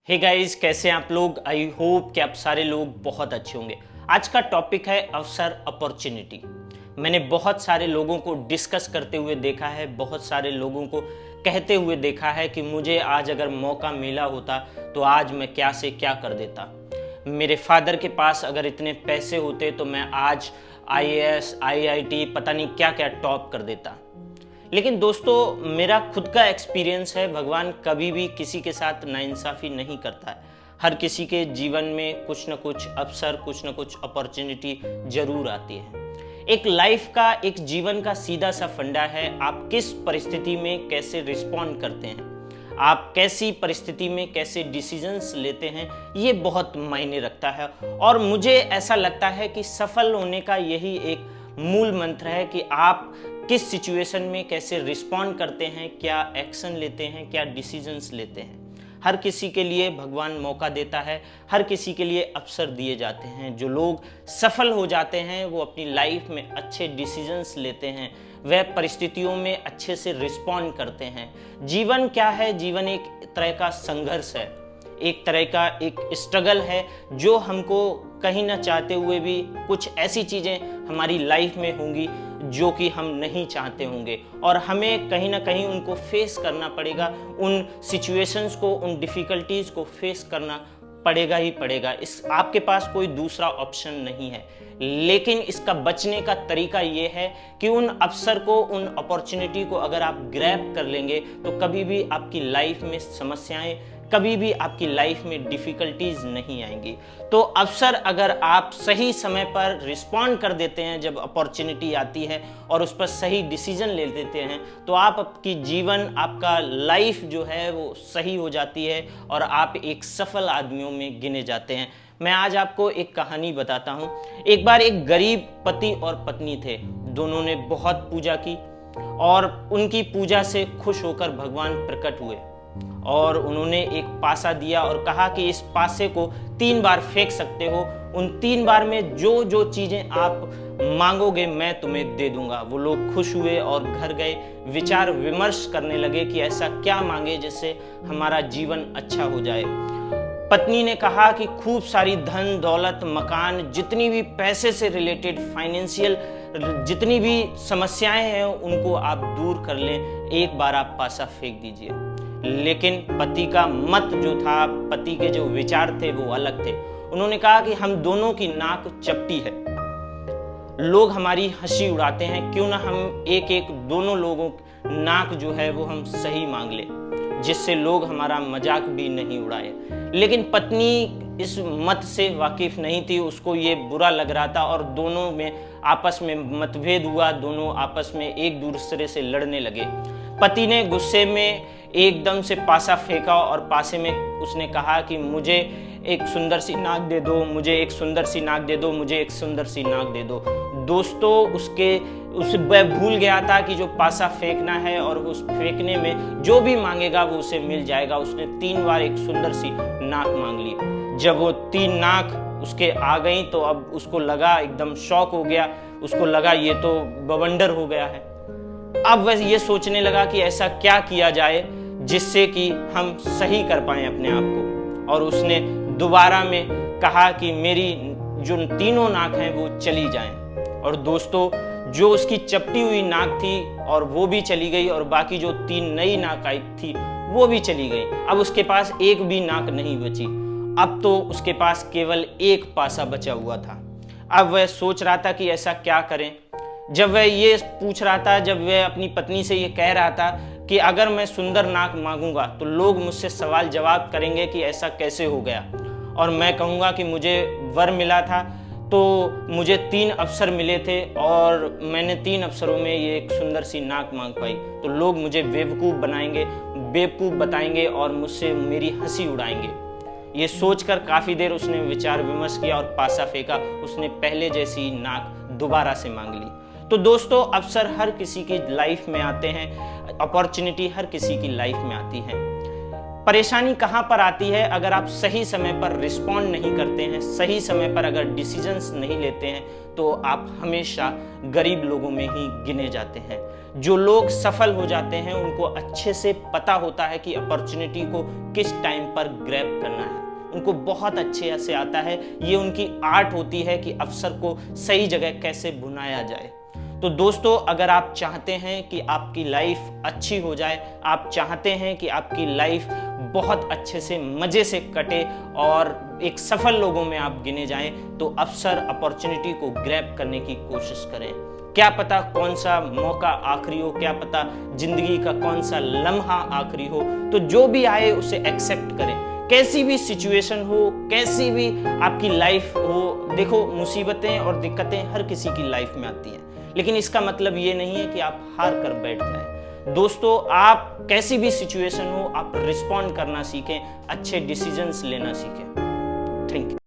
Hey guys, कैसे हैं आप लोग। आई होप कि आप सारे लोग बहुत अच्छे होंगे। आज का टॉपिक है अवसर, अपॉर्चुनिटी। मैंने बहुत सारे लोगों को डिस्कस करते हुए देखा है, बहुत सारे लोगों को कहते हुए देखा है कि मुझे आज अगर मौका मिला होता तो आज मैं क्या से क्या कर देता। मेरे फादर के पास अगर इतने पैसे होते तो मैं आज आईएएस, आईआईटी, पता नहीं क्या क्या टॉप कर देता। लेकिन दोस्तों, मेरा खुद का एक्सपीरियंस है, भगवान कभी भी किसी के साथ नाइंसाफ़ी नहीं करता है। हर किसी के जीवन में कुछ न कुछ अवसर, कुछ न कुछ अपॉर्चुनिटी जरूर आती है। एक लाइफ का, एक जीवन का सीधा सा फंडा है, आप किस परिस्थिति में कैसे रिस्पॉन्ड करते हैं, आप कैसी परिस्थिति में कैसे डिसीजंस लेते हैं, ये बहुत मायने रखता है। और मुझे ऐसा लगता है कि सफल होने का यही एक मूल मंत्र है कि आप किस सिचुएशन में कैसे रिस्पॉन्ड करते हैं, क्या एक्शन लेते हैं, क्या डिसीजंस लेते हैं। हर किसी के लिए भगवान मौका देता है, हर किसी के लिए अवसर दिए जाते हैं। जो लोग सफल हो जाते हैं वो अपनी लाइफ में अच्छे डिसीजंस लेते हैं, वह परिस्थितियों में अच्छे से रिस्पॉन्ड करते हैं। जीवन क्या है? जीवन एक तरह का संघर्ष है, एक तरह का एक स्ट्रगल है, जो हमको कहीं ना चाहते हुए भी कुछ ऐसी चीज़ें हमारी लाइफ में होंगी जो कि हम नहीं चाहते होंगे, और हमें कहीं ना कहीं उनको फेस करना पड़ेगा। उन सिचुएशंस को, उन डिफ़िकल्टीज़ को फेस करना पड़ेगा ही पड़ेगा। इस आपके पास कोई दूसरा ऑप्शन नहीं है। लेकिन इसका बचने का तरीका ये है कि उन अवसर को, उन अपॉर्चुनिटी को अगर आप ग्रैब कर लेंगे तो कभी भी आपकी लाइफ में समस्याएं, कभी भी आपकी लाइफ में डिफ़िकल्टीज नहीं आएंगी। तो अवसर अगर आप सही समय पर रिस्पॉन्ड कर देते हैं, जब अपॉर्चुनिटी आती है और उस पर सही डिसीजन ले लेते हैं, तो आप आपकी जीवन, आपका लाइफ जो है वो सही हो जाती है और आप एक सफल आदमियों में गिने जाते हैं। मैं आज आपको एक कहानी बताता हूँ। एक बार एक गरीब पति और पत्नी थे। दोनों ने बहुत पूजा की और उनकी पूजा से खुश होकर भगवान प्रकट हुए और उन्होंने एक पासा दिया और कहा कि इस पासे को 3 बार फेंक सकते हो। उन 3 बार में जो जो चीजें आप मांगोगे मैं तुम्हें दे दूंगा। वो लोग खुश हुए और घर गए, विचार विमर्श करने लगे कि ऐसा क्या मांगे जिससे हमारा जीवन अच्छा हो जाए। पत्नी ने कहा कि खूब सारी धन दौलत, मकान, जितनी भी पैसे से रिलेटेड फाइनेंशियल जितनी भी समस्याएं हैं उनको आप दूर कर लें, एक बार आप पासा फेंक दीजिए। लेकिन पति का मत जो था, पति के जो विचार थे वो अलग थे। उन्होंने कहा कि हम दोनों की नाक चपटी है, लोग हमारी हंसी उड़ाते हैं, क्यों ना हम एक एक दोनों लोगों नाक जो है वो हम सही मांग ले, जिससे लोग हमारा मजाक भी नहीं उड़ाए। लेकिन पत्नी इस मत से वाकिफ नहीं थी, उसको ये बुरा लग रहा था और दोनों में आपस में मतभेद हुआ। दोनों आपस में एक दूसरे से लड़ने लगे। पति ने गुस्से में एकदम से पासा फेंका और पासे में उसने कहा कि मुझे एक सुंदर सी नाक दे दो, मुझे एक सुंदर सी नाक दे दो, मुझे एक सुंदर सी नाक दे दो। दोस्तों, वह भूल गया था कि जो पासा फेंकना है और उस फेंकने में जो भी मांगेगा वो उसे मिल जाएगा। उसने 3 बार एक सुंदर सी नाक मांग ली। जब वो 3 नाक उसके आ गई तो अब उसको लगा, एकदम शॉक हो गया, उसको लगा ये तो बवंडर हो गया है। अब वह ये सोचने लगा कि ऐसा क्या किया जाए जिससे कि हम सही कर पाएं अपने आप को। और उसने दोबारा में कहा कि मेरी जो 3 नाक हैं वो चली जाएं। और दोस्तों, जो उसकी चपटी हुई नाक थी और वो भी चली गई, और बाकी जो 3 नई नाक आई थी वो भी चली गई। अब उसके पास एक भी नाक नहीं बची। अब तो उसके पास केवल एक पासा बचा हुआ था। अब वह सोच रहा था कि ऐसा क्या करें। जब वह ये पूछ रहा था, जब वह अपनी पत्नी से ये कह रहा था कि अगर मैं सुंदर नाक मांगूंगा तो लोग मुझसे सवाल जवाब करेंगे कि ऐसा कैसे हो गया, और मैं कहूँगा कि मुझे वर मिला था, तो मुझे 3 अवसर मिले थे और मैंने 3 अवसरों में ये एक सुंदर सी नाक मांग पाई, तो लोग मुझे बेवकूफ़ बनाएंगे, बेवकूफ़ बताएंगे और मुझसे मेरी हंसी उड़ाएंगे। ये सोचकर काफ़ी देर उसने विचार विमर्श किया और पासा फेंका। उसने पहले जैसी नाक दोबारा से मांग ली। तो दोस्तों, अवसर हर किसी की लाइफ में आते हैं, अपॉर्चुनिटी हर किसी की लाइफ में आती है। परेशानी कहां पर आती है? अगर आप सही समय पर रिस्पॉन्ड नहीं करते हैं, सही समय पर अगर डिसीजंस नहीं लेते हैं, तो आप हमेशा गरीब लोगों में ही गिने जाते हैं। जो लोग सफल हो जाते हैं उनको अच्छे से पता होता है कि अपॉर्चुनिटी को किस टाइम पर ग्रैब करना है, उनको बहुत अच्छे से आता है। ये उनकी आर्ट होती है कि अवसर को सही जगह कैसे भुनाया जाए। तो दोस्तों, अगर आप चाहते हैं कि आपकी लाइफ अच्छी हो जाए, आप चाहते हैं कि आपकी लाइफ बहुत अच्छे से मजे से कटे और एक सफल लोगों में आप गिने जाएं, तो अवसर अपॉर्चुनिटी को ग्रैब करने की कोशिश करें। क्या पता कौन सा मौका आखिरी हो, क्या पता जिंदगी का कौन सा लम्हा आखिरी हो। तो जो भी आए उसे एक्सेप्ट करें। कैसी भी सिचुएशन हो, कैसी भी आपकी लाइफ हो, देखो मुसीबतें और दिक्कतें हर किसी की लाइफ में आती हैं, लेकिन इसका मतलब ये नहीं है कि आप हार कर बैठ जाएं। दोस्तों, आप कैसी भी सिचुएशन हो, आप रिस्पॉन्ड करना सीखें, अच्छे डिसीजंस लेना सीखें। Thank you.